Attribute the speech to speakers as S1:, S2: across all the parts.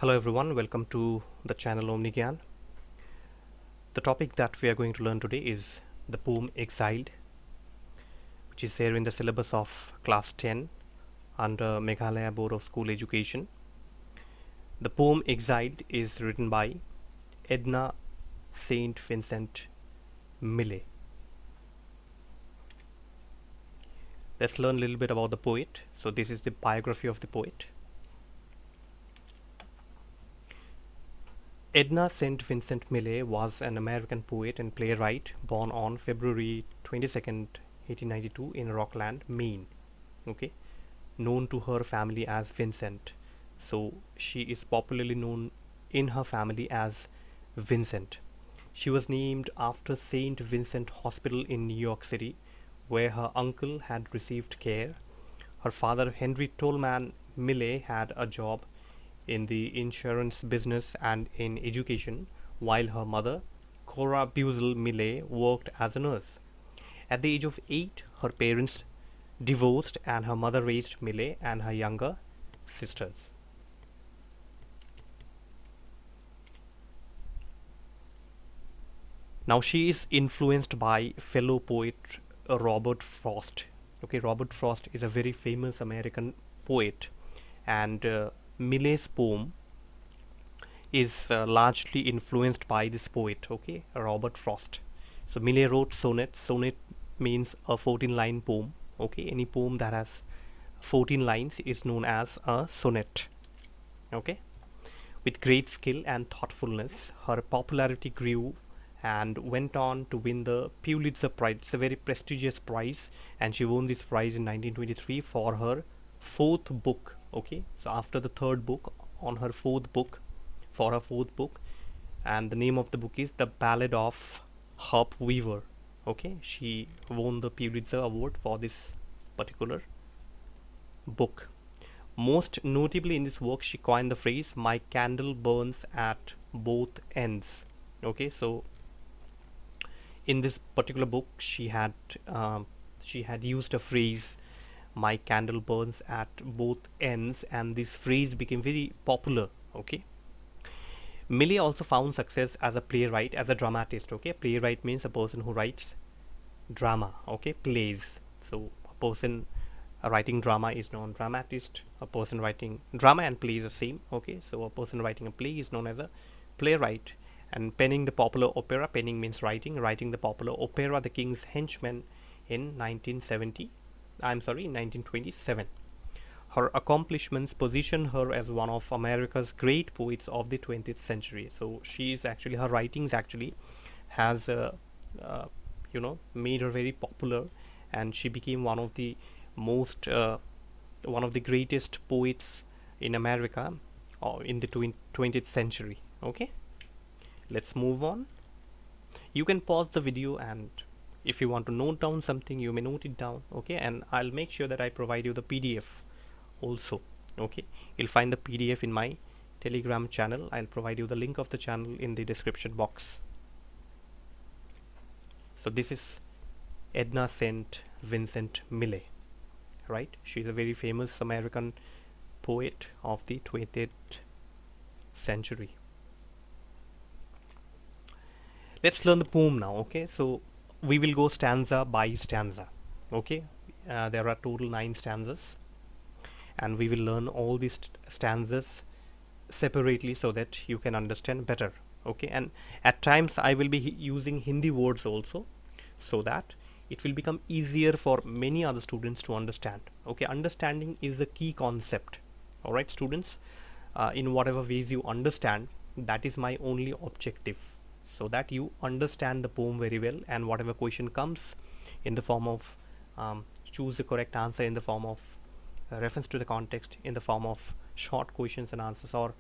S1: Hello everyone, welcome to the channel Omni Gyan. The topic that we are going to learn today is the poem Exiled, which is there in the syllabus of class 10 under Meghalaya Board of School Education. The poem Exiled is written by Edna St. Vincent Millay. Let's learn a little bit about the poet. So this is the biography of the poet. Edna St. Vincent Millay was an American poet and playwright born on February 22nd, 1892 in Rockland, Maine. Okay, known to her family as Vincent. So she is popularly known in her family as Vincent. She was named after St. Vincent Hospital in New York City, where her uncle had received care. Her father, Henry Tolman Millay, had a job in the insurance business and in education, while her mother, Cora Buzel Millay, worked as a nurse. At the age of 8, her parents divorced and her mother raised Millay and her younger sisters. Now she is influenced by fellow poet Robert Frost. Okay, Robert Frost is a very famous American poet, and Millay's poem is largely influenced by this poet, okay, Robert Frost. So Millay wrote sonnets. Sonnet means a 14-line poem. Okay, any poem that has 14 lines is known as a sonnet. Okay, with great skill and thoughtfulness, her popularity grew and went on to win the Pulitzer Prize. It's a very prestigious prize, and she won this prize in 1923 for her fourth book. Okay, so after the third book, on her fourth book, for her fourth book, and the name of the book is The Ballad of Herb Weaver. Okay, she won the Pulitzer Award for this particular book. Most notably in this work, she coined the phrase "my candle burns at both ends." Okay, so in this particular book, she had used a phrase "my candle burns at both ends," and this phrase became very popular. Okay, Millay also found success as a playwright, as a dramatist. Okay, playwright means a person who writes drama. Okay, plays. So a person writing drama is known dramatist. A person writing drama and play is the same. Okay, so a person writing a play is known as a playwright. And penning the popular opera, penning means writing the popular opera The King's Henchman in 1927. Her accomplishments position her as one of America's great poets of the 20th century. So she is actually, her writings actually has made her very popular, and she became one of the greatest poets in America in the 20th century. Okay, let's move on. You can pause the video, and if you want to note down something, you may note it down. Okay, and I'll make sure that I provide you the PDF also. Okay, you'll find the PDF in my Telegram channel. I'll provide you the link of the channel in the description box. So this is Edna St. Vincent Millay, right? She's a very famous American poet of the 20th century. Let's learn the poem now. Okay, so we will go stanza by stanza. Okay, there are total 9 stanzas, and we will learn all these stanzas separately so that you can understand better. Okay, and at times I will be using Hindi words also, so that it will become easier for many other students to understand. Okay, understanding is a key concept. All right, students, in whatever ways you understand, that is my only objective, so that you understand the poem very well, and whatever question comes in the form of choose the correct answer, in the form of reference to the context, in the form of short questions and answers or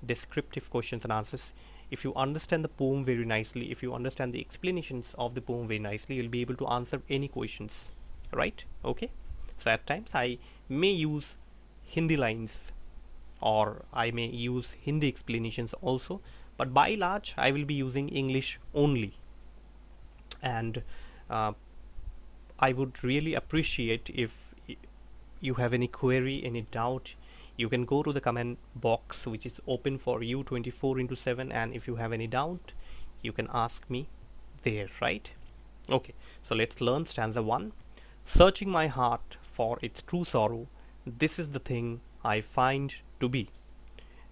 S1: descriptive questions and answers, if you understand the poem very nicely, if you understand the explanations of the poem very nicely, you'll be able to answer any questions, right? Okay, so at times I may use Hindi lines, or I may use Hindi explanations also, but by large I will be using English only. And I would really appreciate if you have any query, any doubt, You can go to the comment box, which is open for you 24/7, and if you have any doubt, you can ask me there, right? Okay, so let's learn stanza 1. Searching my heart for its true sorrow, this is the thing I find to be,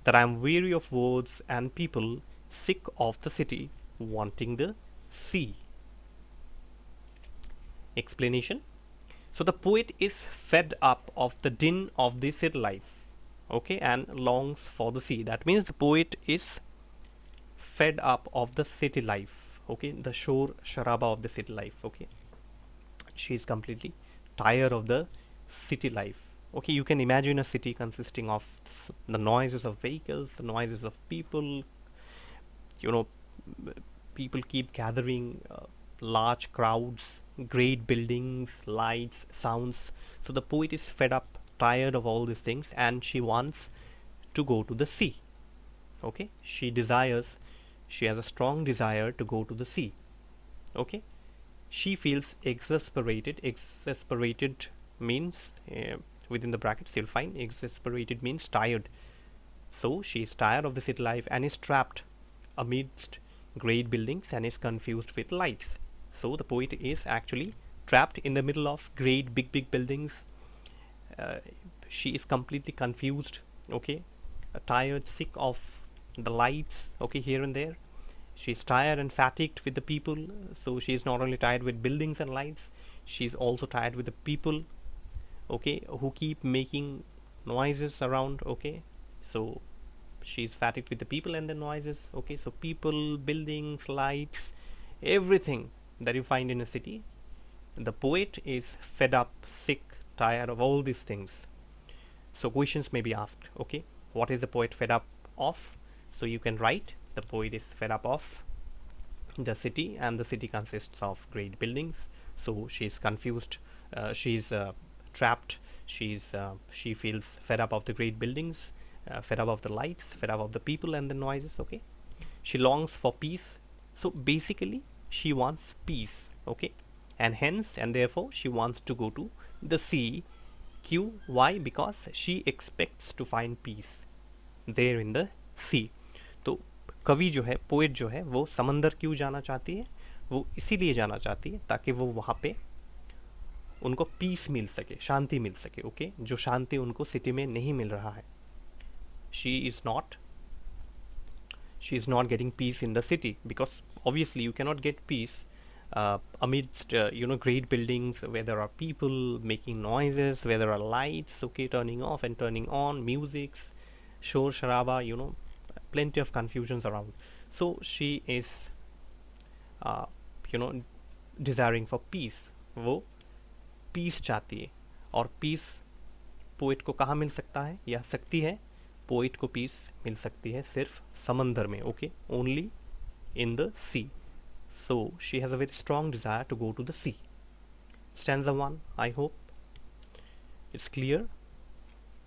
S1: that I am weary of words and people, sick of the city, wanting the sea. Explanation. So the poet is fed up of the din of the city life, okay, and longs for the sea. That means the poet is fed up of the city life, okay, the shore sharaba of the city life, okay. She is completely tired of the city life. Okay, you can imagine a city consisting of the noises of vehicles, the noises of people, you know, people keep gathering, large crowds, great buildings, lights, sounds. So the poet is fed up, tired of all these things, and she wants to go to the sea. Okay, she has a strong desire to go to the sea. Okay, she feels exasperated. Exasperated means, within the brackets you'll find, exasperated means tired. So she is tired of the city life and is trapped amidst great buildings and is confused with lights. So the poet is actually trapped in the middle of great big buildings. She is completely confused, okay, tired, sick of the lights, okay, here and there. She is tired and fatigued with the people. So she is not only tired with buildings and lights, she is also tired with the people, okay, who keep making noises around, okay. So she is fatigued with the people and the noises, okay. So people, buildings, lights, everything that you find in a city, the poet is fed up, sick, tired of all these things. So questions may be asked, okay, what is the poet fed up of? So you can write, the poet is fed up of the city, and the city consists of great buildings. So she is confused, she is trapped, she feels fed up of the great buildings, fed up of the lights, fed up of the people and the noises, okay. She longs for peace. So basically she wants peace, okay, and hence and therefore she wants to go to the sea. Q, why? Because she expects to find peace there in the sea. तो कवि जो है, poet जो है, वो समंदर क्यों जाना चाहती है? वो इसीलिए जाना चाहती है ताकि वो वहाँ पे उनको पीस मिल सके, शांति मिल सके, ओके, जो शांति उनको सिटी में नहीं मिल रहा है. she is not getting peace in the city, because obviously you cannot get peace amidst great buildings where there are people making noises, where there are lights, okay, turning off and turning on, musics, shore sharaba, plenty of confusions around. So she is desiring for peace. वो piece चाहती है, और piece poet को कहाँ मिल सकता है या सकती है? पोइट को पीस मिल सकती है सिर्फ समंदर में, okay, only in the sea. So she has a very strong desire to go to the sea. Stanza 1, I hope it's clear.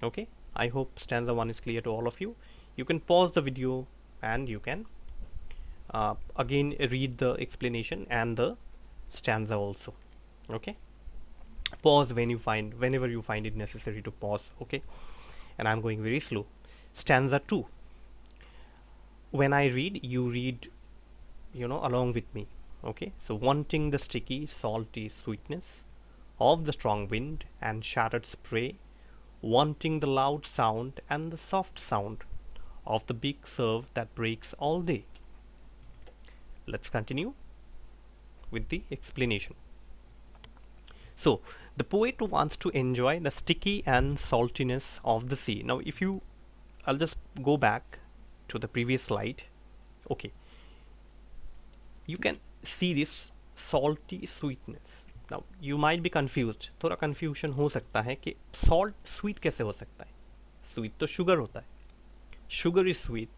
S1: Okay, I hope stanza 1 is clear to all of you. You can pause the video and you can again read the explanation and the stanza also. Okay, pause whenever you find it necessary to pause, okay, and I'm going very slow. Stanza 2. When I read, you read along with me, okay. So wanting the sticky salty sweetness of the strong wind and shattered spray, wanting the loud sound and the soft sound of the big surf that breaks all day. Let's continue with the explanation. So the poet wants to enjoy the sticky and saltiness of the sea. Now I'll just go back to the previous slide. Okay, you can see this salty sweetness. Now you might be confused, थोड़ा confusion हो सकता है कि salt sweet कैसे हो सकता है? Sweet तो sugar होता है, sugar is sweet,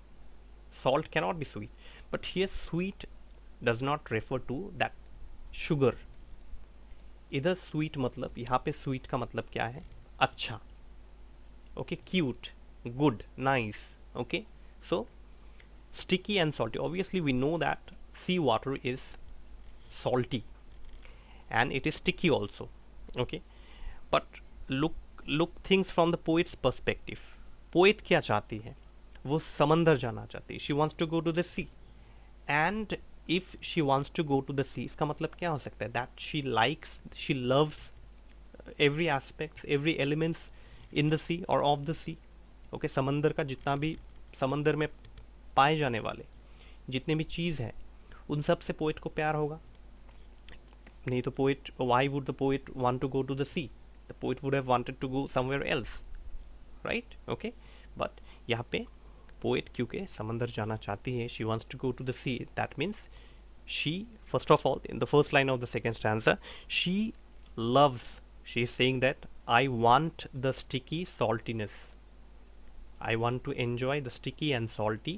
S1: salt cannot be sweet. But here sweet does not refer to that sugar. इधर स्वीट मतलब, यहाँ पे स्वीट का मतलब क्या है? अच्छा, okay, cute, good, nice, okay. So sticky and salty, obviously we know that sea water is salty and it is sticky also, okay. But look things from the poet's perspective. Poet क्या चाहती है, वो समंदर जाना चाहती है, she wants to go to the sea. And if she wants to go to the sea, इसका मतलब क्या हो सकता है, that she likes, she loves every aspects, every elements in the sea और ऑफ द सी। ओके, समंदर का जितना भी, समंदर में पाए जाने वाले जितने भी चीज़ हैं, उन सब से पोएट को प्यार होगा। नहीं तो poet, why would the poet want to go to the sea, the poet would have wanted to go somewhere else, right. Okay, but यहाँ पे पोएट क्योंकि समंदर जाना चाहती है, she wants to go to the sea, that means she, first of all, in the first line of the second stanza, she loves, she is saying that I want the sticky saltiness, I want to enjoy the sticky and salty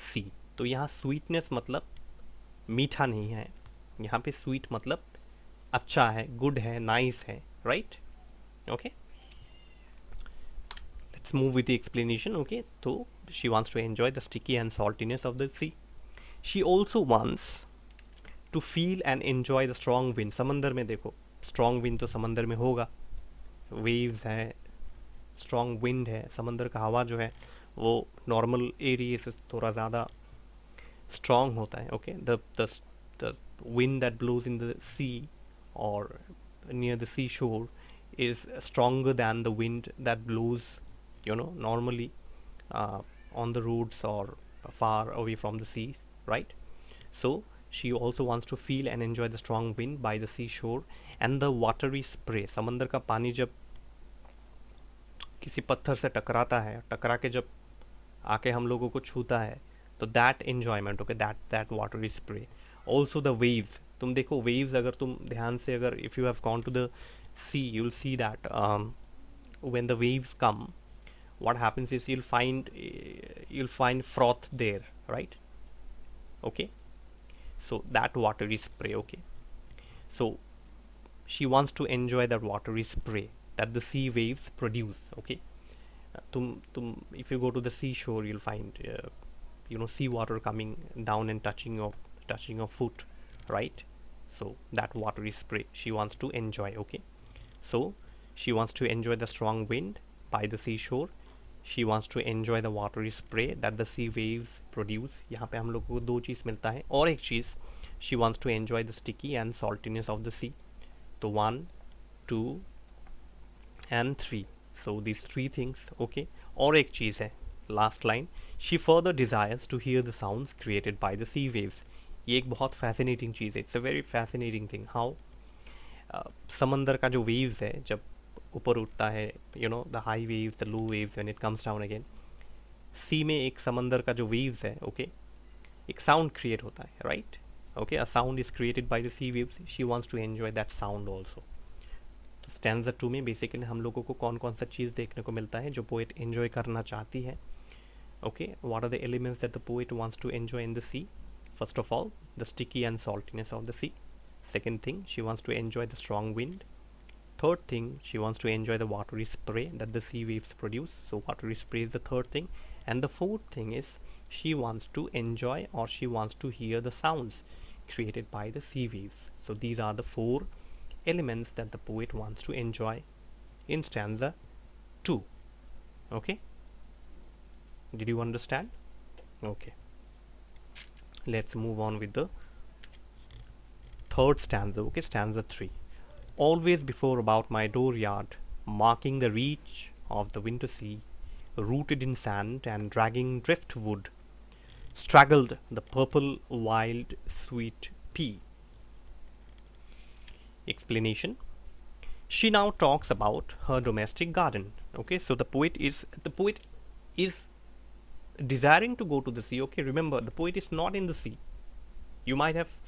S1: sea। तो यहाँ sweetness मतलब मीठा नहीं है, यहाँ पे sweet मतलब अच्छा है, गुड है, नाइस है, right. Okay, let's move with the explanation. Okay, तो she wants to enjoy the sticky and saltiness of the sea। she also wants to feel and enjoy the strong wind. समंदर में देखो, strong wind तो समंदर में होगा, waves है, strong wind है, समंदर का हवा जो है वो नॉर्मल एरिया से थोड़ा ज़्यादा स्ट्रॉन्ग होता है। Okay, the wind that blows in the sea और नियर द सी शोर is stronger than the wind that blows, you know, normally on the roads or far away from the seas, right? So she also wants to feel and enjoy the strong wind by the seashore and the watery spray। समंदर का पानी जब किसी पत्थर से टकराता है, टकरा के जब आके हम लोगों को छूता है, तो that enjoyment, okay, that watery spray. Also the waves, तुम देखो वेव्स, अगर तुम ध्यान से, अगर if you have gone to the sea, you will see that when the waves come, what happens is you'll find froth there, right? Okay, so that watery spray, okay, so she wants to enjoy that watery spray that the sea waves produce। okay, tum if you go to the seashore, you'll find sea water coming down and touching your foot, right? So that watery spray she wants to enjoy। okay, so she wants to enjoy the strong wind by the seashore, she wants to enjoy the watery spray that the sea waves produce। यहाँ पे हम लोगों को दो चीज़ मिलता है, और एक चीज़, she wants to enjoy the sticky and saltiness of the sea। तो 1, 2 and 3, so these three things। okay, और एक चीज़ है, last line, she further desires to hear the sounds created by the sea waves। ये एक बहुत fascinating चीज़ है, it's a very fascinating thing, how समंदर का जो वेव्स है जब ऊपर उठता है, the high waves, the low waves, when it comes down again, sea में एक समंदर का जो वेव्स है, ओके, एक साउंड क्रिएट होता है, right? Okay, a sound is created by the sea waves, she wants to enjoy that sound also. तो स्टैंजा 2 में बेसिकली हम लोगों को कौन कौन सा चीज़ देखने को मिलता है जो पोएट एंजॉय करना चाहती है। Okay, what are the elements that the poet wants to enjoy in the sea? First of all, the sticky and saltiness of the sea. Second thing, she wants to enjoy the strong wind. Third thing, she wants to enjoy the watery spray that the sea waves produce. So watery spray is the third thing. And the fourth thing is she wants to enjoy, or she wants to hear the sounds created by the sea waves. So these are the 4 elements that the poet wants to enjoy in stanza 2. Okay? Did you understand? Okay. Let's move on with the third stanza. Okay, stanza 3. Always before about my dooryard, marking the reach of the winter sea, rooted in sand and dragging driftwood, straggled the purple wild sweet pea. Explanation. She now talks about her domestic garden. Okay, so the poet is desiring to go to the sea. Okay, remember, the poet is not in the sea. You might have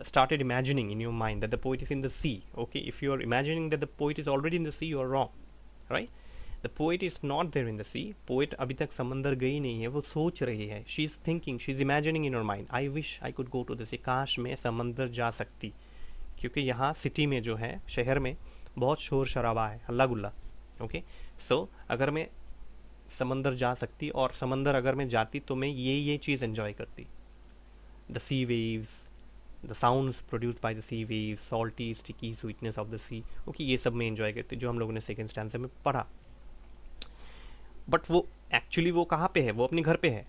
S1: started imagining in your mind that the poet is in the sea. Okay, if you are imagining that the poet is already in the sea, you are wrong, right? The poet is not there in the sea. Poet अभी तक समंदर गई नहीं है, वो सोच रही है, she is thinking, she is imagining in her mind, I wish I could go to the sea, काश मैं समंदर जा सकती, क्योंकि यहाँ सिटी में जो है, शहर में बहुत शोर शराबा है, हल्ला गुल्ला। ओके, सो अगर मैं समंदर जा सकती, और समंदर अगर मैं जाती तो मैं ये चीज़ एंजॉय करती, the sea waves, the sounds produced by the sea waves, salty, sticky sweetness of the sea. Okay, ये सब में enjoy करते जो हम लोगों ने सेकेंड स्टैंजा में पढ़ा। बट वो एक्चुअली वो कहाँ पे है, वो अपने घर पे है,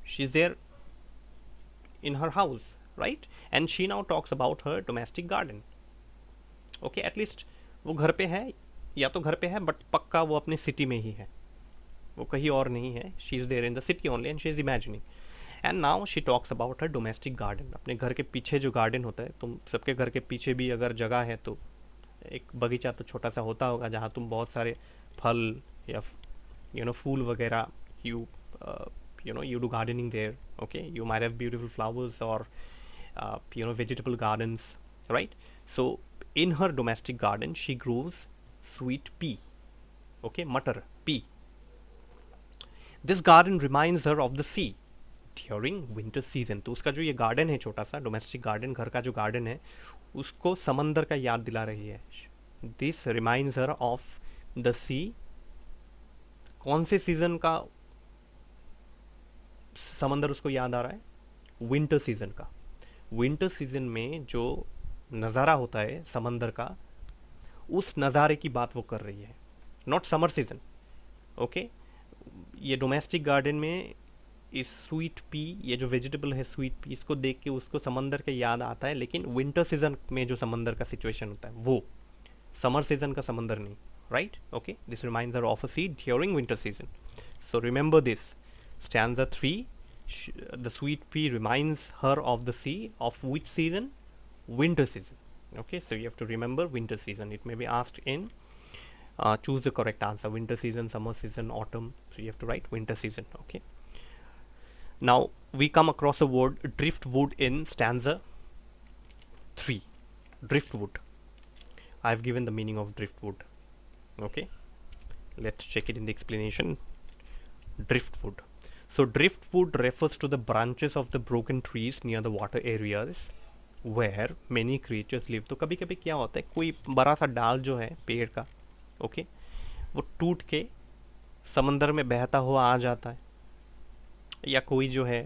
S1: she is there in her house, right, and she now talks about her domestic garden. Okay, at least वो घर पे है, या तो घर पे है बट पक्का वो अपने सिटी में ही है, वो कहीं और नहीं है, she is there in the city only and she is imagining. And now she talks about her domestic garden. अपने घर के पीछे जो गार्डन होता है, तुम सबके घर के पीछे भी अगर जगह है तो एक बगीचा तो छोटा सा होता होगा, जहाँ तुम बहुत सारे फल या फूल वगैरह you do gardening there. Okay, you might have beautiful flowers or vegetable gardens, right? So in her domestic garden she grows sweet pea, okay, matar pea. This garden reminds her of the sea during winter season. तो उसका जो ये garden है, छोटा सा domestic garden, घर का जो गार्डन है, उसको समंदर का याद दिला रही है। This reminds her of the sea. कौन से सीजन का समंदर उसको याद आ रहा है? विंटर सीजन का। विंटर सीजन में जो नज़ारा होता है समंदर का, उस नज़ारे की बात वो कर रही है, नॉट समर सीजन। ओके, ये डोमेस्टिक गार्डन में इस स्वीट पी, ये जो वेजिटेबल है स्वीट पी, इसको देख के उसको समंदर का याद आता है, लेकिन विंटर सीजन में जो समंदर का सिचुएशन होता है वो, समर सीजन का समंदर नहीं, right? Okay, this reminds her of a sea during winter season. So remember this, stanza 3, the sweet pea reminds her of the sea of which season? Winter season. Okay, so you have to remember winter season. It may be asked in choose the correct answer, winter season, summer season, autumn. So you have to write winter season. Okay, now we come across a word driftwood in stanza 3. Driftwood. I've given the meaning of driftwood. Okay, let's check it in the explanation. Driftwood. So driftwood refers to the branches of the broken trees near the water areas where many creatures live. तो कभी कभी क्या होता है, कोई बड़ा सा डाल जो है पेड़ का, ओके, वो टूट के समंदर में बहता हुआ आ जाता है, या कोई जो है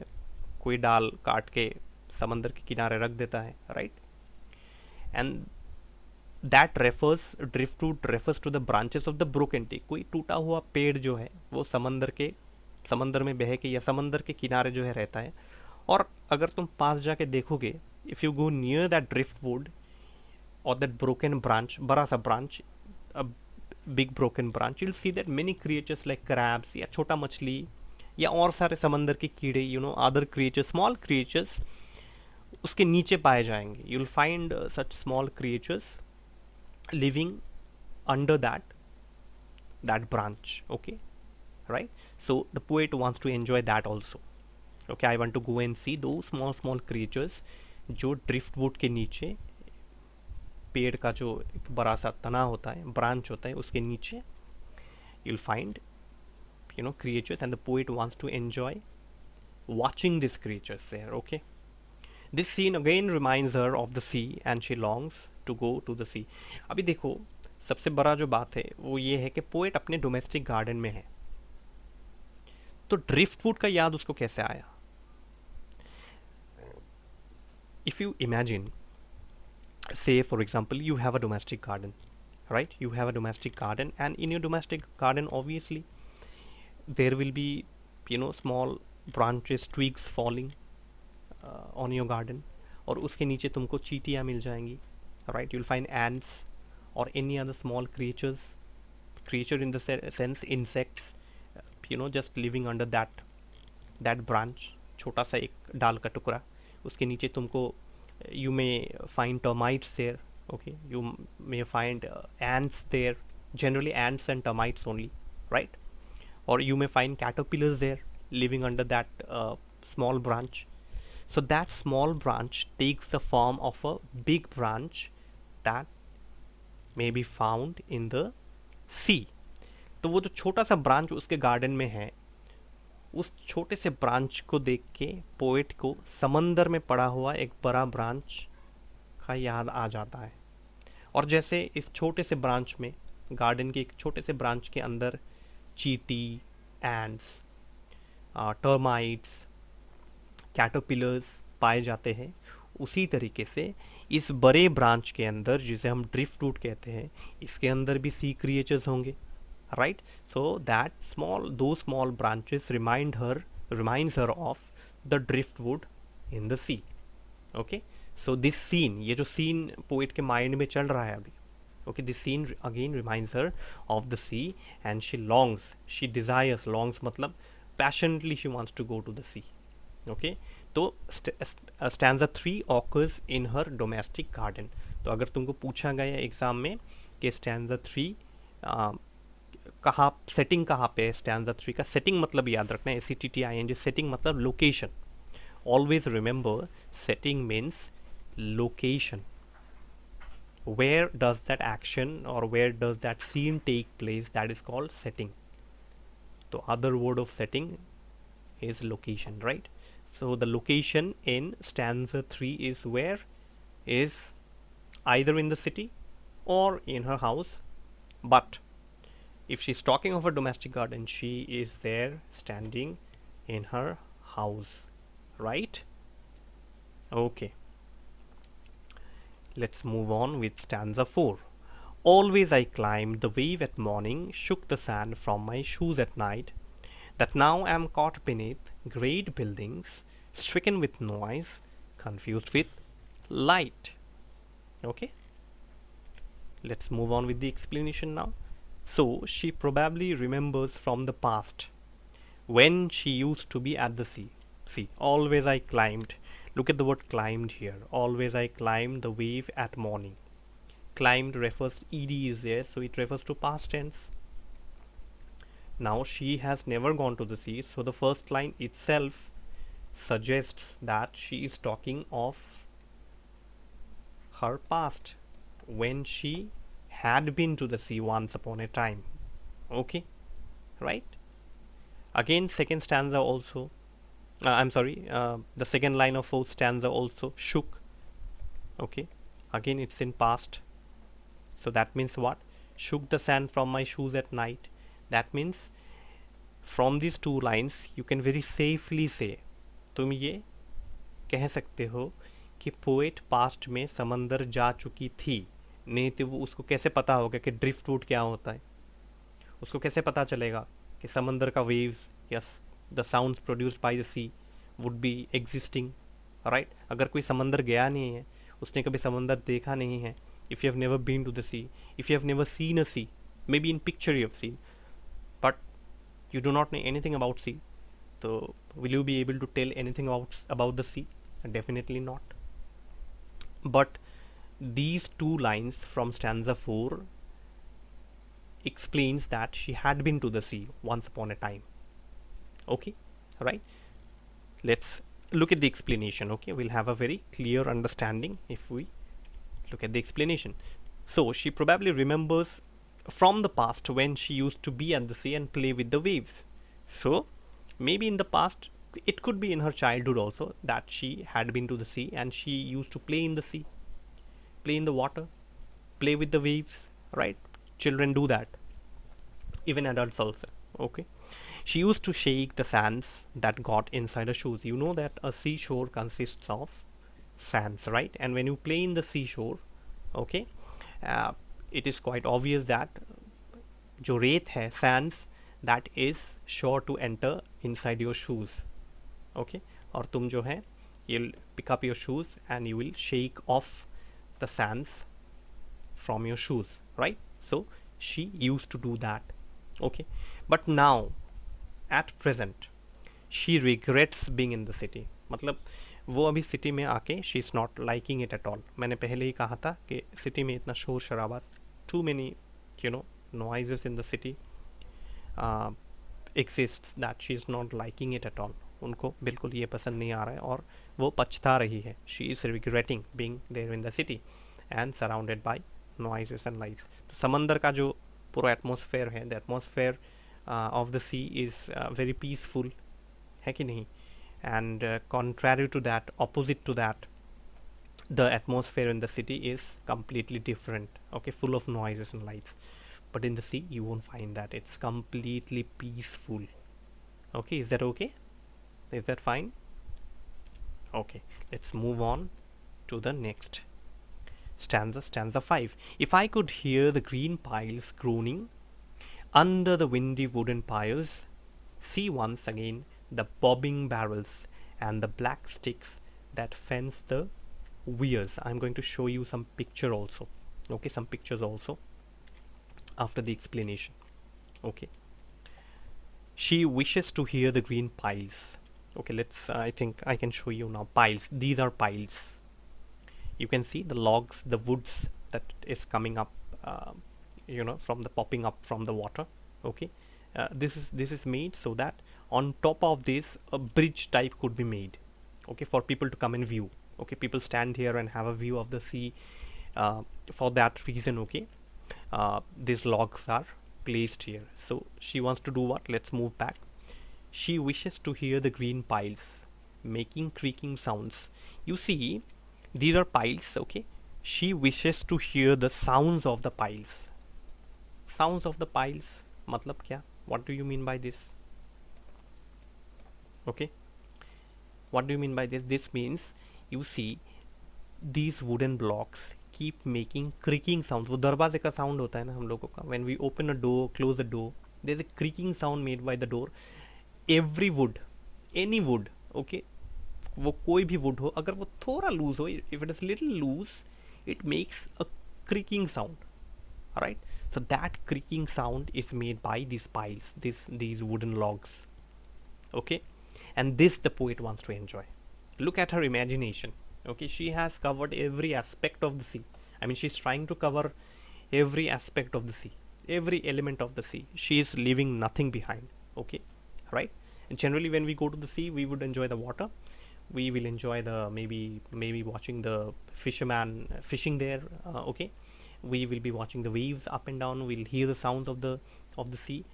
S1: कोई डाल काट के समंदर के किनारे रख देता है, right? And that refers, driftwood refers to the branches of the broken tree. कोई टूटा हुआ पेड़ जो है वो समंदर में बह के या समंदर के किनारे जो है रहता है। और अगर तुम पास जाके देखोगे, if you go near that driftwood और दैट ब्रोकन ब्रांच, बड़ा सा branch, big broken branch, you'll see that many creatures like crabs या छोटा मछली या और सारे समंदर के कीड़े, other creatures, small creatures, उसके नीचे पाए जाएंगे। you'll find such small creatures living under that branch. Okay, right? So the poet wants to enjoy that also. Okay, I want to go and see those small creatures जो driftwood के नीचे, पेड़ का जो एक बड़ा सा तना होता है, ब्रांच होता है, उसके नीचे you'll find creatures, and the poet wants to enjoy watching these creatures there. Okay, this scene again reminds her of the sea and she longs to go to the sea. अभी देखो, सबसे बड़ा जो बात है वो ये है कि पोएट अपने डोमेस्टिक गार्डन में है, तो ड्रिफ्टवुड का याद उसको कैसे आया? If you imagine, say for example you have a domestic garden, right? You have a domestic garden, and in your domestic garden obviously there will be small branches, twigs falling on your garden, और उसके नीचे तुमको चींटियाँ मिल जाएंगी, right? You'll find ants or any other small creature in the sense insects, just living under that branch, छोटा सा एक डाल का टुकड़ा, उसके नीचे तुमको you may find termites there. Okay, you may find ants there, generally ants and termites only, right? Or you may find caterpillars there living under that small branch. So that small branch takes the form of a big branch that may be found in the sea. तो वो जो छोटा सा branch उसके garden में है, उस छोटे से ब्रांच को देख के पोएट को समंदर में पड़ा हुआ एक बड़ा ब्रांच का याद आ जाता है। और जैसे इस छोटे से ब्रांच में, गार्डन के एक छोटे से ब्रांच के अंदर चींटी, एंट्स, टर्माइट्स, कैटरपिलर्स पाए जाते हैं, उसी तरीके से इस बड़े ब्रांच के अंदर, जिसे हम ड्रिफ्टवुड कहते हैं, इसके अंदर भी सी क्रिएचर्स होंगे, right? So that those small branches reminds her of the driftwood in the sea. Okay, so this scene, ये जो scene poet के mind में चल रहा है अभी, okay, this scene again reminds her of the sea, and she desires, longs मतलब passionately she wants to go to the sea. Okay, तो stanza 3 occurs in her domestic garden. तो अगर तुमको पूछा गया एग्जाम में कि stanza 3 कहाँ, सेटिंग कहाँ पे है stanza 3 का, सेटिंग मतलब याद रखना है, SETTING, सेटिंग मतलब location. Always remember, setting means location. Where does that action or where does that scene take place? That is called setting. The other word of setting is location, right? So the location in stanza 3 is where? Is either in the city or in her house. But if she's talking of a domestic garden, she is there standing in her house, right? Okay, let's move on with stanza 4. Always I climbed the wave at morning, shook the sand from my shoes at night, that now am caught beneath great buildings, stricken with noise, confused with light. Okay, let's move on with the explanation now. So she probably remembers from the past when she used to be at the sea. See, always I climbed. Look at the word climbed here. Always I climbed the wave at morning. Climbed refers, ed is there, so it refers to past tense. Now she has never gone to the sea, so the first line itself suggests that she is talking of her past, when she had been to the sea once upon a time. Okay, right? Again, second stanza also, the second line of fourth stanza also, shook. Okay, again it's in past. So that means what? Shook the sand from my shoes at night. That means from these two lines you can very safely say, तुम ये कह सकते हो कि poet past में समंदर जा चुकी थी. नहीं तो वो उसको कैसे पता होगा कि ड्रिफ्टवुड क्या होता है? उसको कैसे पता चलेगा कि समंदर का वेव्स या the sounds produced by the sea would be existing, right? अगर कोई समंदर गया नहीं है, उसने कभी समंदर देखा नहीं है, if you have never been to the sea, if you have never seen a sea, maybe in picture you have seen, but you do not know anything about sea, so will you be able to tell anything about the sea? Definitely not. But these two lines from stanza 4 explains that she had been to the sea once upon a time. Okay, right? Let's look at the explanation. Okay, we'll have a very clear understanding if we look at the explanation. So she probably remembers from the past when she used to be at the sea and play with the waves. So maybe in the past, it could be in her childhood also, that she had been to the sea and she used to play in the sea, play in the water, play with the waves, right? Children do that, even adults also. Okay, she used to shake the sands that got inside her shoes. You know that a seashore consists of sands, right? And when you play in the seashore, okay, it is quite obvious that जो रेत है, sands, that is sure to enter inside your shoes. Okay, और तुम जो है, you'll pick up your shoes and you will shake off the sands from your shoes, right? So she used to do that. Okay, but now at present she regrets being in the city. मतलब वो अभी city में आके she is not liking it at all. मैंने पहले ही कहा था कि सिटी में इतना शोर शराबा, too many noises in the city exists, that she is not liking it at all. उनको बिल्कुल ये पसंद नहीं आ रहा है और वो पछता रही है. She is regretting being there in the city and surrounded by noises and lights. तो समंदर का जो पूरा एटमॉस्फेयर है, the atmosphere of the sea is very peaceful, है कि नहीं? And contrary to that, opposite to that, the atmosphere in the city is completely different. Okay, full of noises and lights. But in the sea you won't find that. It's completely peaceful. Okay, is that okay? Is that fine? Okay, let's move on to the next stanza, stanza 5. If I could hear the green piles groaning, Under the windy wooden piers, see once again the bobbing barrels and the black sticks that fence the weirs. I'm going to show you some picture also. Okay, some pictures also after the explanation. Okay. She wishes to hear the green piles. Okay, let's, I think I can show you now. Piles. These are piles. You can see the logs, the woods that is coming up, from the popping up from the water. Okay. This is made so that on top of this a bridge type could be made. Okay, for people to come and view. Okay, people stand here and have a view of the sea. For that reason, okay, these logs are placed here. So she wants to do what? Let's move back. She wishes to hear the green piles making creaking sounds. You see, these are piles. Okay, she wishes to hear the sounds of the piles. Sounds of the piles matlab kya? What do you mean by this? Okay, what do you mean by this? This means, you see, these wooden blocks keep making creaking sounds. वो दरवाजे का sound होता है ना हम लोगों का. When we open a door, close the door, there's a creaking sound made by the door. Every wood, any wood, okay, वो कोई भी wood हो, अगर वो थोड़ा loose हो, if it is little loose, it makes a creaking sound. Alright, so that creaking sound is made by these piles, these wooden logs. Okay, and this the poet wants to enjoy. Look at her imagination. Okay, she has covered every aspect of the sea. I mean, she's trying to cover every aspect of the sea, every element of the sea. She is leaving nothing behind. Okay, right? And generally, when we go to the sea, we would enjoy the water. We will enjoy the maybe watching the fisherman fishing there. Okay, we will be watching the waves up and down. We'll hear the sounds of the sea.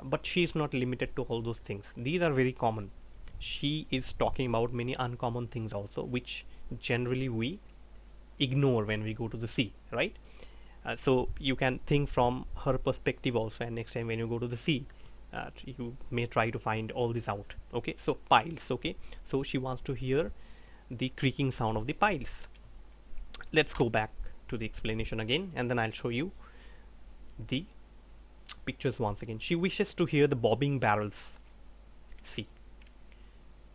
S1: But she is not limited to all those things. These are very common. She is talking about many uncommon things also, which generally we ignore when we go to the sea, right? So you can think from her perspective also, and next time when you go to the sea, you may try to find all this out. Okay, so piles. Okay, so she wants to hear the creaking sound of the piles. Let's go back to the explanation again, and then I'll show you the pictures once again. She wishes to hear the bobbing barrels. See,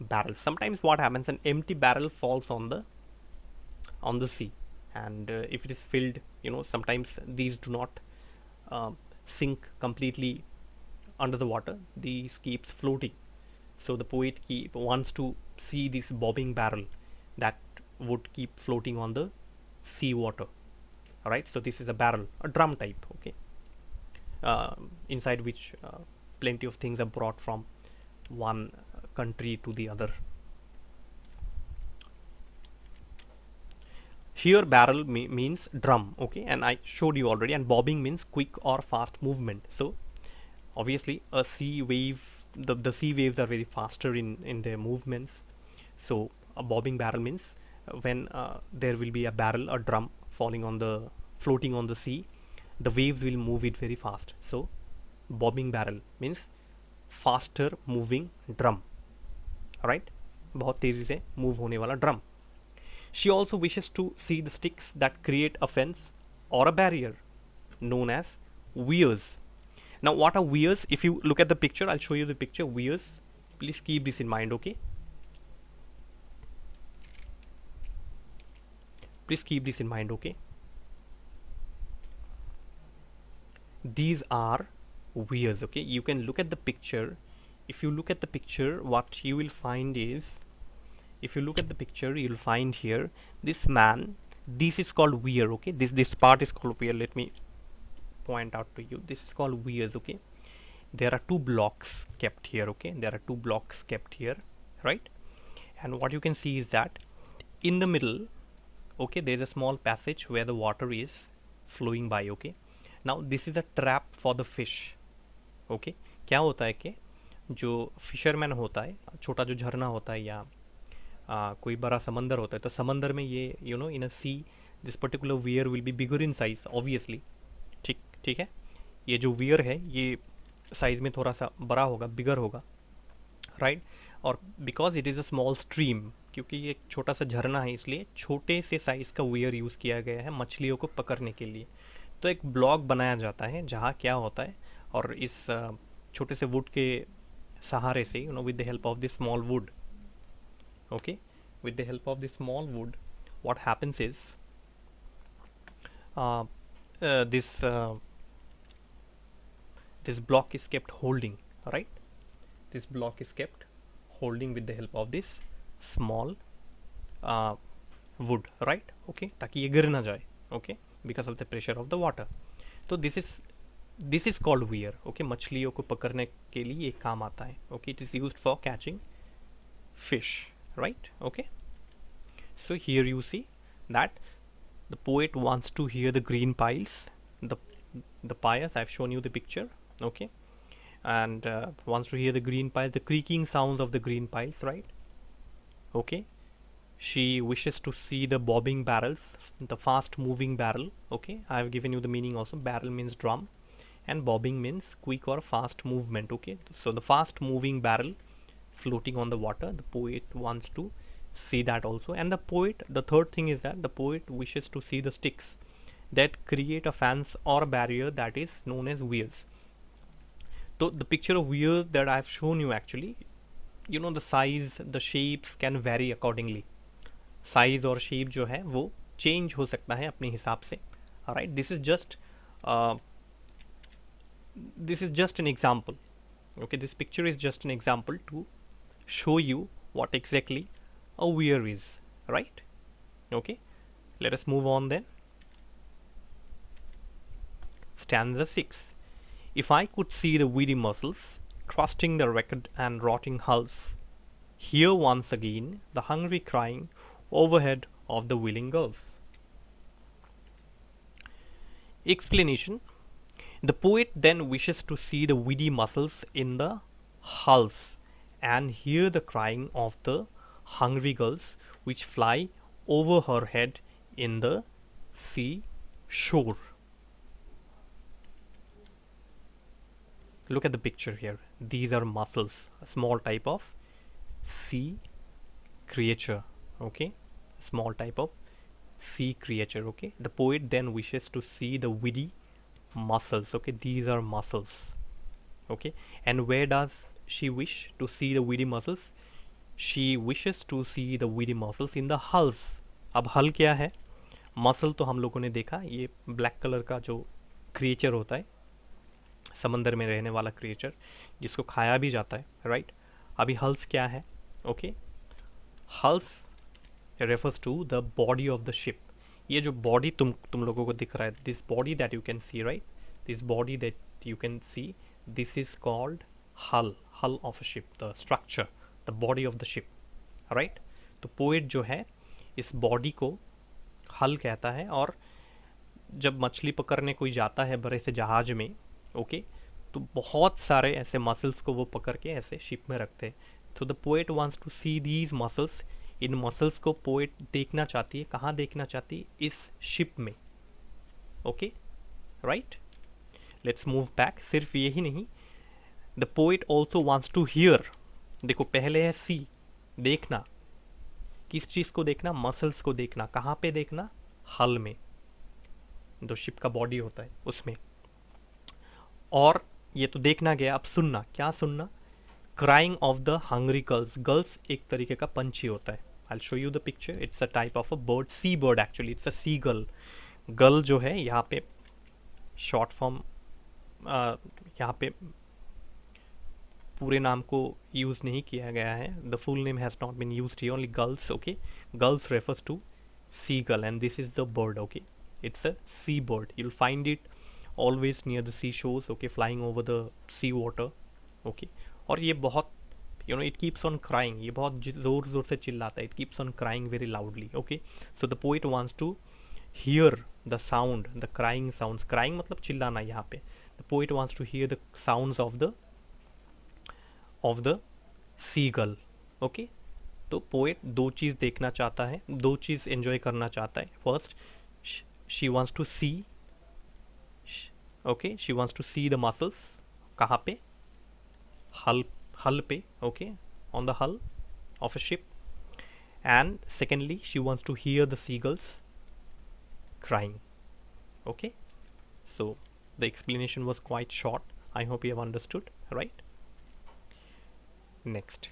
S1: barrels. Sometimes what happens, an empty barrel falls on the sea, and if it is filled, sometimes these do not sink completely under the water. These keeps floating. So the poet wants to see this bobbing barrel that would keep floating on the sea water. Alright, so this is a barrel, a drum type. Okay, inside which plenty of things are brought from one country to the other. Here barrel means drum. Okay, and I showed you already, and bobbing means quick or fast movement. So obviously a sea wave, the sea waves are very faster in their movements. So a bobbing barrel means when there will be a barrel, a drum floating on the sea, the waves will move it very fast. So bobbing barrel means faster moving drum. Alright, बहुत तेजी से move होने वाला drum. She also wishes to see the sticks that create a fence or a barrier known as weirs. Now what are weirs? If you look at the picture, I'll show you the picture. Weirs, please keep this in mind. Okay, please keep this in mind. Okay, these are weirs. Okay, you can look at the picture. If you look at the picture, what you will find is, if you look at the picture, you'll find here this man. This is called weir. Okay, this part is called weir. Let me point out to you. This is called weirs. Okay, there are two blocks kept here. Okay, there are two blocks kept here, right? And what you can see is that in the middle, okay, there's a small passage where the water is flowing by. Okay, now this is a trap for the fish. Okay, क्या होता है कि जो fisherman होता है, छोटा जो झरना होता है या कोई बड़ा समंदर होता है, तो समंदर में ये in a sea this particular wear will be bigger in size obviously. ठीक है, ये जो वियर है ये साइज में थोड़ा सा बड़ा होगा, बिगर होगा, राइट? और because it is a small stream, क्योंकि ये छोटा सा झरना है, इसलिए छोटे से साइज़ का वियर यूज़ किया गया है मछलियों को पकड़ने के लिए. तो एक ब्लॉक बनाया जाता है जहाँ क्या होता है, और इस छोटे से वुड के सहारे से, you know, with the help of this small would, okay, with the help of this small wood, what happens is this this block is kept holding, right? This block is kept holding with the help of this small wood, right? Okay, ताकि ये गिर ना जाए, okay, because of the pressure of the water. तो this is called weir, okay. मछलियों को पकड़ने के लिए ये काम आता है, okay. It is used for catching fish, right? Okay. So here you see that the poet wants to hear the green piles, the piles. I've shown you the picture, okay, and wants to hear the green piles, the creaking sounds of the green piles, right? Okay. She wishes to see the bobbing barrels, the fast moving barrel, okay. I've given you the meaning also. Barrel means drum and bobbing means quick or fast movement, okay. So the fast moving barrel floating on the water, the poet wants to see that also. And the third thing is that the poet wishes to see the sticks that create a fence or barrier that is known as weirs. So the picture of weirs that I've shown you, actually, you know, the size, the shapes can vary accordingly. Size और shape जो है वो change हो सकता है अपने हिसाब से. Alright, this is just an example, okay. This picture is just an example to show you what exactly a weir is, right? Okay, let us move on then. Stanza 6. If I could see the weedy mussels crusting the wrecked and rotting hulls, hear once again the hungry crying overhead of the willing gulls. Explanation. The poet then wishes to see the weedy mussels in the hulls and hear the crying of the hungry gulls which fly over her head in the sea shore. Look at the picture here. These are mussels, a small type of sea creature, okay. Small type of sea creature, okay. The poet then wishes to see the weedy mussels, okay. These are mussels, okay. And where does she wish to see the weedy mussels? She wishes to see the weedy mussels in the hulls. अब हल क्या है? Muscle तो हम लोगों ने देखा, ये ब्लैक कलर का जो क्रिएचर होता है, समंदर में रहने वाला क्रिएचर जिसको खाया भी जाता है, राइट? अभी हल्स क्या है? Okay, hulls refers to the body of the ship. ये जो बॉडी तुम लोगों को दिख रहा है, this body that you can see, right? This body that you can see, this is called hull of a ship, the structure, the body of the ship, right? तो poet जो है इस बॉडी को हल कहता है, और जब मछली पकड़ने कोई जाता है बड़े से जहाज में, ओके, तो बहुत सारे ऐसे मसल्स को वो पकड़ के ऐसे शिप में रखते हैं. तो the poet wants to see these mussels. इन मसल्स को पोएट देखना चाहती है. कहाँ देखना चाहती है? इस शिप में, okay, right? Let's move back. सिर्फ यही नहीं, the poet also wants to hear. देखो, पहले है सी, देखना. किस चीज़ को देखना? मसल्स को देखना. कहाँ पे देखना? हल में, जो शिप का बॉडी होता है उसमें. और ये तो देखना गया, अब सुनना. क्या सुनना? Crying of the hungry gulls. Gulls एक तरीके का पंछी होता है. I show you the picture. It's a type of a bird, sea bird actually. It's a sea gull. Gull जो है यहाँ पे शॉर्ट फॉर्म, यहाँ पे पूरे नाम को यूज़ नहीं किया गया है. The full name has not been used here, only gulls, okay. Gulls refers to sea gull and this is the bird, okay. It's a sea bird. You'll find it always near the seashores, okay, flying over the sea water, okay. और ये बहुत, you know, it keeps on crying. ये बहुत ज़ोर ज़ोर से चिल्लाता है. It keeps on crying very loudly, okay. So the poet wants to hear the sound, the crying sounds. Crying मतलब चिल्लाना यहाँ पे. The poet wants to hear the sounds of the seagull, okay. तो poet दो चीज़ देखना चाहता है, दो चीज़ enjoy करना चाहता है. First, she wants to see, okay, she wants to see the mussels. कहाँ पे? हल पे, okay, on the hull of a ship. And secondly, she wants to hear the seagulls crying, okay. So the explanation was quite short. I hope you have understood, right? Next,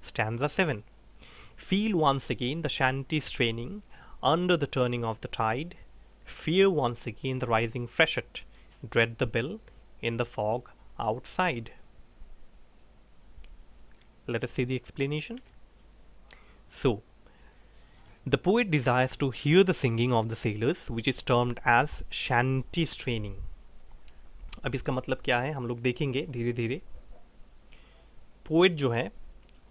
S1: stanza 7. Feel once again the shanty straining under the turning of the tide. Fear once again the rising freshet. Dread the bill in the fog outside. Let us see the explanation. So, the poet desires to hear the singing of the sailors, which is termed as shanty straining. अब इसका मतलब क्या है हम लोग देखेंगे धीरे धीरे. पोएट जो है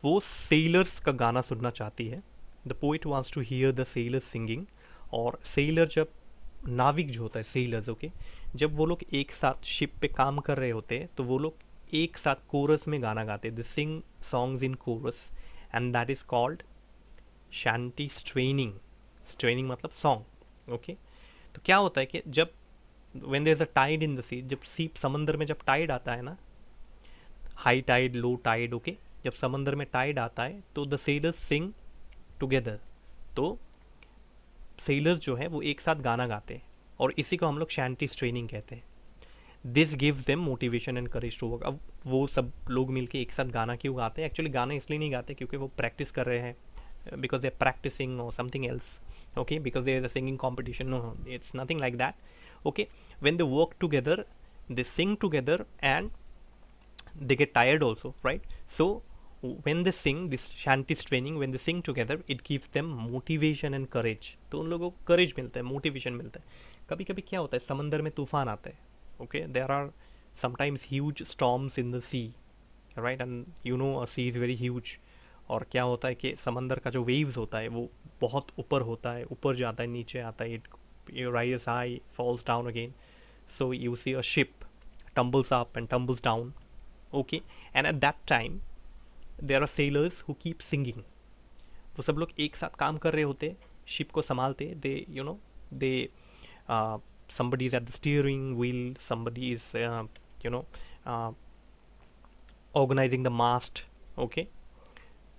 S1: वो सेलर्स का गाना सुनना चाहती है. The poet wants to hear the sailors singing. और सेलर जब नाविक जो होता है सेलर्स, ओके, जब वो लोग एक साथ शिप पे काम कर रहे होते हैं तो वो लोग एक साथ कोरस में गाना गाते हैं. They sing songs in chorus and that is called shanty straining. Straining मतलब सॉन्ग, ओके. तो क्या होता है कि जब when there is a tide in the sea, जब सी समंदर में जब टाइड आता है ना, high tide low tide, okay, जब समंदर में टाइड आता है तो द सेलर्स सिंग टुगेदर. तो सेलर्स जो है वो एक साथ गाना गाते हैं और इसी को हम लोग शैंटी स्ट्रेनिंग कहते हैं. This gives them motivation and courage to work. अब वो सब लोग मिलके एक साथ गाना क्यों गाते हैं? एक्चुअली गाना इसलिए नहीं गाते क्योंकि वो प्रैक्टिस कर रहे हैं, because they're practicing or something else, okay, because there is a singing competition. No, it's nothing like that, okay. When they work together, they sing together and they get tired also, right? So when they sing this shanty training, when they sing together, it gives them motivation and courage. तो उन लोगों को courage मिलता है, motivation मिलता है. कभी कभी क्या होता है समंदर में तूफान आता है, okay, there are sometimes huge storms in the sea, right? And you know a sea is very huge. और क्या होता है कि समंदर का जो वेव्स होता है वो बहुत ऊपर होता है, ऊपर जाता है, नीचे आता है. It rises high, falls down again. So you see a ship tumbles up and tumbles down, okay. And at that time there are sailors who keep singing. वो सब लोग एक साथ काम कर रहे होते, शिप को संभालते. They you know they somebody is at the steering wheel, somebody is organizing the mast, okay.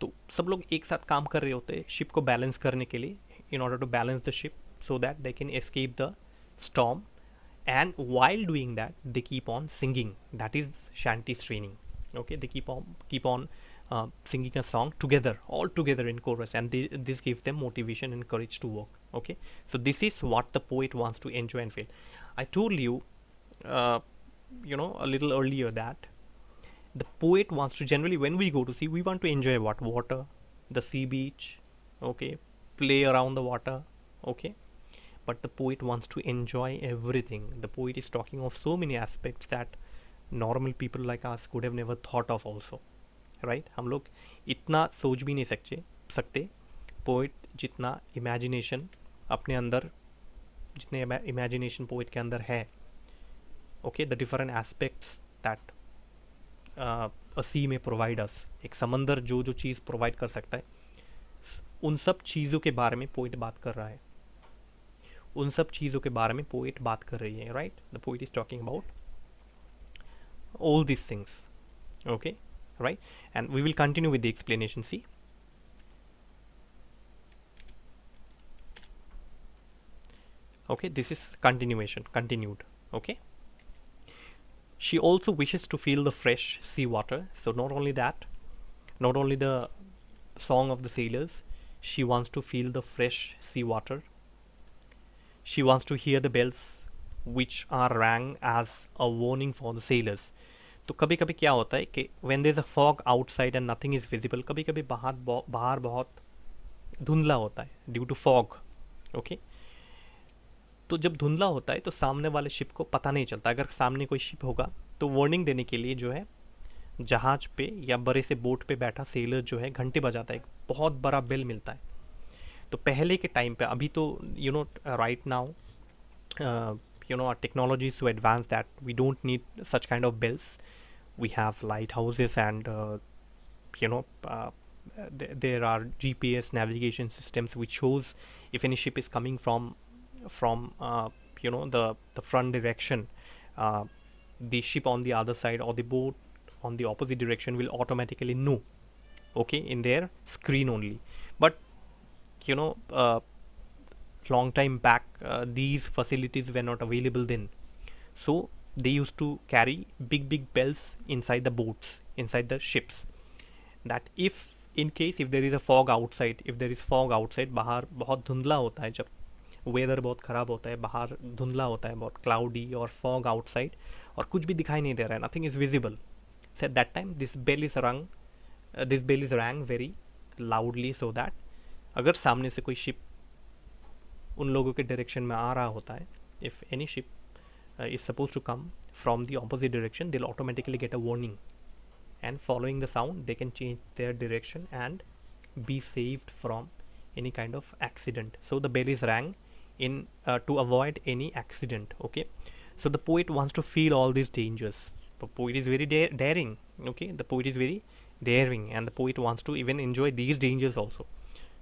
S1: तो सब लोग एक साथ काम कर रहे होते हैं शिप को बैलेंस करने के लिए, in order to balance the ship so that they can escape the storm. And while doing that they keep on singing. That is shanty straining, okay. They keep on singing a song together, all together in chorus, and this gives them motivation and courage to work, okay. So this is what the poet wants to enjoy and feel. I told you a little earlier that the poet wants to, generally when we go to sea we want to enjoy what? Water, the sea beach, okay, play around the water, okay. But the poet wants to enjoy everything. The poet is talking of so many aspects that normal people like us could have never thought of also, right? हम लोग इतना सोच भी नहीं सकते poet जितना imagination अपने अंदर, जितने इमेजिनेशन पोइट के अंदर है, okay. The different aspects that a sea में प्रोवाइड अस. एक समंदर जो जो चीज़ प्रोवाइड कर सकता है, उन सब चीज़ों के बारे में पोइट बात कर रहा है. उन सब चीज़ों के बारे में पोइट बात कर रही है, right? The poet is talking about all these things, okay, right? And we will continue with the explanation. See, okay, this is continued, okay. She also wishes to feel the fresh sea water. So not only that, not only the song of the sailors, she wants to feel the fresh sea water. She wants to hear the bells which are rang as a warning for the sailors. तो कभी कभी क्या होता है कि when there is a fog outside and nothing is visible, कभी कभी बाहर बहुत धुंधला होता है ड्यू टू फॉग, ओके. तो जब धुंधला होता है तो सामने वाले शिप को पता नहीं चलता. अगर सामने कोई शिप होगा तो वार्निंग देने के लिए जो है जहाज पे या बड़े से बोट पे बैठा सेलर जो है घंटे बजाता है, बहुत बड़ा बेल मिलता है. तो पहले के टाइम पे, अभी तो right now our technology is so advanced that we don't need such kind of bells. We have lighthouses and there are GPS navigation systems which shows if any ship is coming from the front direction. The ship on the other side or the boat on the opposite direction will automatically know, okay, in their screen only. But long time back these facilities were not available then. So they used to carry big bells inside the boats, inside the ships, that if in case if there is a fog outside, if there is fog outside, बाहर बहुत धुंधला होता है, जब weather बहुत ख़राब होता है, बाहर धुंधला होता है, बहुत क्लाउडी और फॉग आउटसाइड, और कुछ भी दिखाई नहीं दे रहा है, nothing is visible, so at that time this bell is rang very loudly, so that अगर सामने से कोई शिप उन लोगों के डायरेक्शन में आ रहा होता है, if any ship is supposed to come from the opposite direction, they'll automatically get a warning, and following the sound they can change their direction and be saved from any kind of accident. So the bell is rang in to avoid any accident. Okay, so the poet wants to feel all these dangers. The poet is very daring. Okay, the poet is very daring, and the poet wants to even enjoy these dangers also.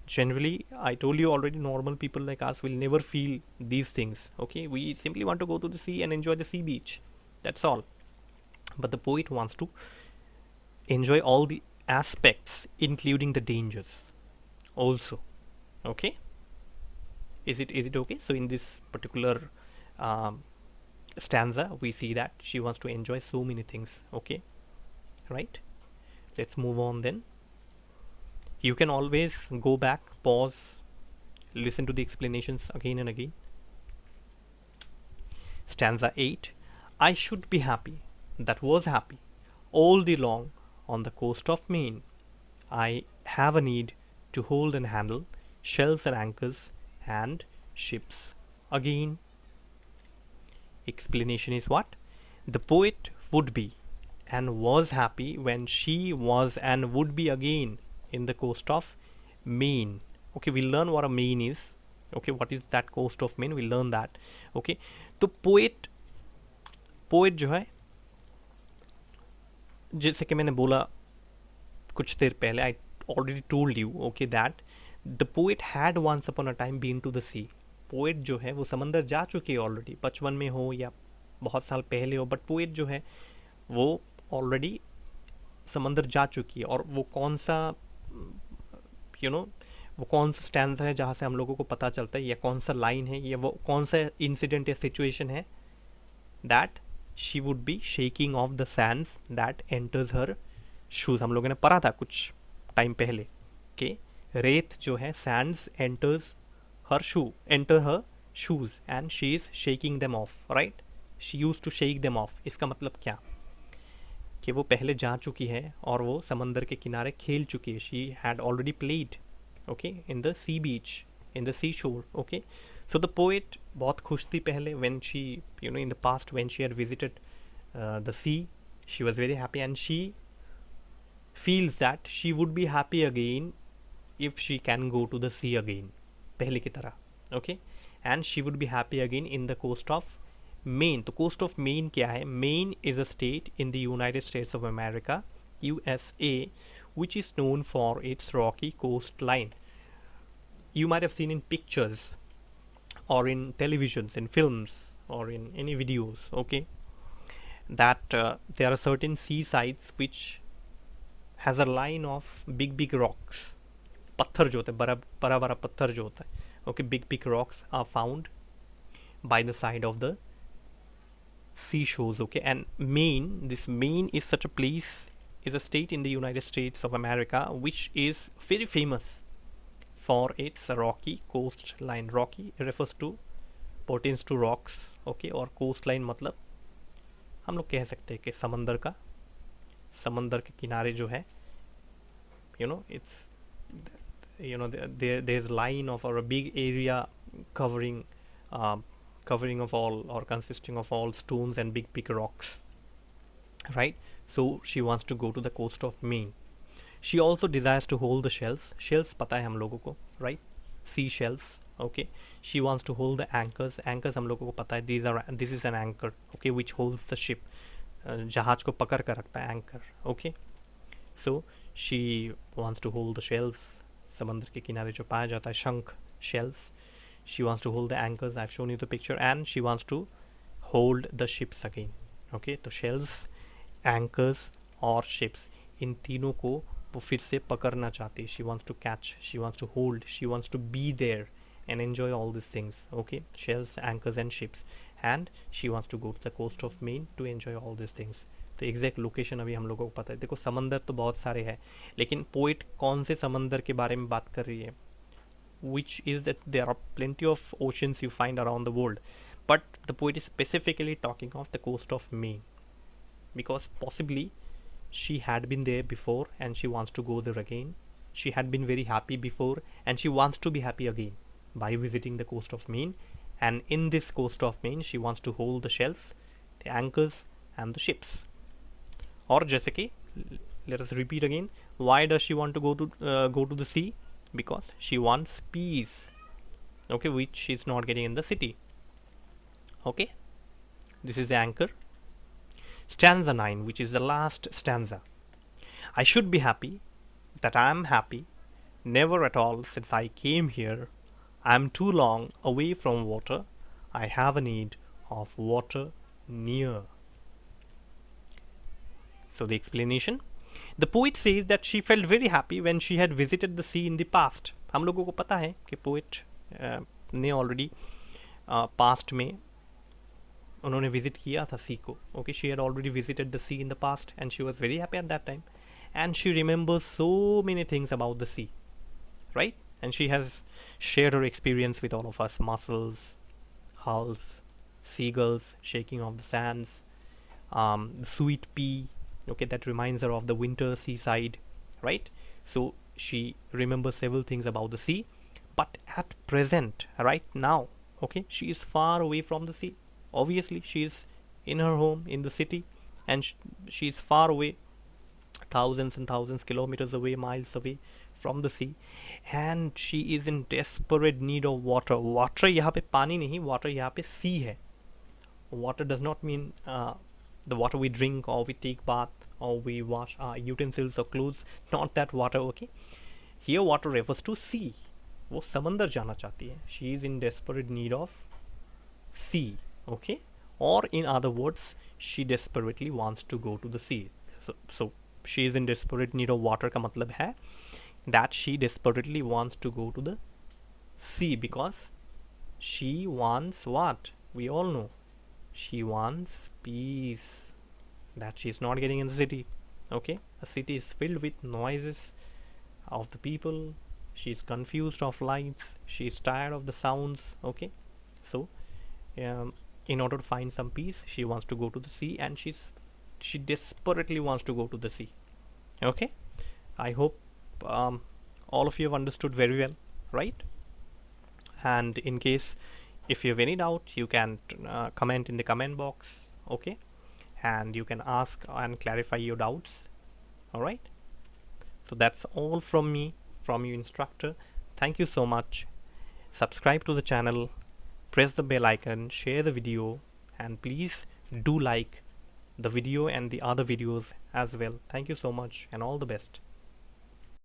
S1: Generally, I told you already, normal people like us will never feel these things. Okay, we simply want to go to the sea and enjoy the sea beach, that's all. But the poet wants to enjoy all the aspects, including the dangers also. Okay, is it okay? So in this particular stanza, we see that she wants to enjoy so many things. Okay, right, let's move on then. You can always go back, pause, listen to the explanations again and again. Stanza 8. I should be happy, that was happy, all day long on the coast of Maine. I have a need to hold and handle shells and anchors and ships. Again, explanation is what? The poet would be and was happy when she was and would be again in the coast of Maine. Okay, we'll learn what a Maine is. Okay, what is that coast of Maine? We'll learn that. Okay, तो poet जो है, जैसे कि मैंने बोला कुछ देर पहले, I already told you, okay, that the poet had once upon a time been to the sea. Poet जो है वो समंदर जा चुकी है ऑलरेडी, बचपन में हो या बहुत साल पहले हो, बट पोएट जो है वो ऑलरेडी समंदर जा चुकी है. और वो कौन सा वो कौन सा स्टैंजा है जहाँ से हम लोगों को पता चलता है, या कौन सा लाइन है, या वो कौन सा इंसिडेंट या सिचुएशन है, that she would B shaking of the Sands that enters her shoes. हम लोगों ने पढ़ा था कुछ टाइम पहले कि रेत जो है, Sands enters enter her shoes and she is shaking them off, right? She used to shake them off. इसका मतलब क्या कि वो पहले जा चुकी है और वो समंदर के किनारे खेल चुकी है. She had already played, okay, in the sea beach, in the seashore. Okay, so the poet बहुत खुश थी पहले when she, in the past when she had visited the sea, she was very happy, and she feels that she would be happy again if she can go to the sea again, पहले की तरह. Okay, and she would be happy again in the coast of Maine. तो coast of Maine क्या है? Maine is a state in the United States of America, USA, which is known for its rocky coastline. You might have seen in pictures or in televisions, in films, or in any videos, okay, that there are certain seasides which has a line of big rocks. पत्थर जो होता है, बड़ा बड़ा पत्थर जो होता है, okay, big rocks are found by the side of the seashores. Okay, and Maine is such a place, is a state in the United States of America which is very famous for its rocky coastline. Rocky refers to, pertains to rocks, okay, और coastline मतलब हम लोग कह सकते हैं कि समंदर के किनारे जो है, it's there's line of, or a big area covering of all, or consisting of all stones and big rocks, right? So she wants to go to the coast of Maine. She also desires to hold the shells पता है हम लोगों को, right? Sea shells. Okay, she wants to hold the anchors हम लोगों को पता है, this is an anchor, okay, which holds the ship. जहाज को पकड़ कर रखता है, anchor. Okay, so she wants to hold the shells, समंदर के किनारे जो पाया जाता है, शंख, shells. She wants to hold the anchors, I've shown you the picture, and she wants to hold the ships again. Okay, तो shells, anchors और ships, इन तीनों को वो फिर से पकड़ना चाहती है. She wants to catch, she wants to hold, she wants to be there and enjoy all these things. Okay, shells, anchors and ships, and she wants to go to the coast of Maine to enjoy all these things. तो exact location अभी हम लोगों को पता है. देखो समंदर तो बहुत सारे हैं, लेकिन पोइट कौन से समंदर के बारे में बात कर रही है, which is that there are plenty of oceans you find around the world, but the poet is specifically talking of the coast of Maine, because possibly she had been there before and she wants to go there again. She had been very happy before and she wants to be happy again by visiting the coast of Maine, and in this coast of Maine she wants to hold the shells, the anchors and the ships. Or जैसे कि, let us repeat again, why does she want to go to the sea? Because she wants peace, okay, which she's not getting in the city. Okay, this is the anchor. Stanza 9, which is the last stanza. I should be happy that I am happy, never at all since I came here. I am too long away from water. I have a need of water near. So the explanation. The poet says that she felt very happy when she had visited the sea in the past. हम लोगों को पता है कि poet ने already past में उन्होंने visit किया था sea को. Okay, she had already visited the sea in the past and she was very happy at that time. And she remembers so many things about the sea, right? And she has shared her experience with all of us. Mussels, hulls, seagulls shaking off the sands, the sweet pea, okay, that reminds her of the winter seaside, right? So she remembers several things about the sea, but at present, right now, okay, she is far away from the sea. Obviously she is in her home in the city, and she is far away, thousands and thousands kilometers away, miles away from the sea, and she is in desperate need of water. Water यहाँ पे पानी नहीं, water यहाँ पे sea है. Water does not mean the water we drink or we take bath or we wash our utensils or clothes, not that water, okay. Here water refers to sea. वो समंदर जाना चाहती है. She is in desperate need of sea, okay, or in other words, she desperately wants to go to the sea. So she is in desperate need of water का मतलब है that she desperately wants to go to the sea, because she wants what? We all know. She wants peace that she is not getting in the city. Okay, a city is filled with noises of the people. She is confused of lights. She is tired of the sounds. Okay, so in order to find some peace, she wants to go to the sea, and she desperately wants to go to the sea. Okay, I hope all of you have understood very well, right? And in case if you have any doubt, you can comment in the comment box, okay, and you can ask and clarify your doubts. All right, so that's all from me, from you instructor. Thank you so much. Subscribe to the channel, press the bell icon, share the video, and please do like the video and the other videos as well. Thank you so much and all the best.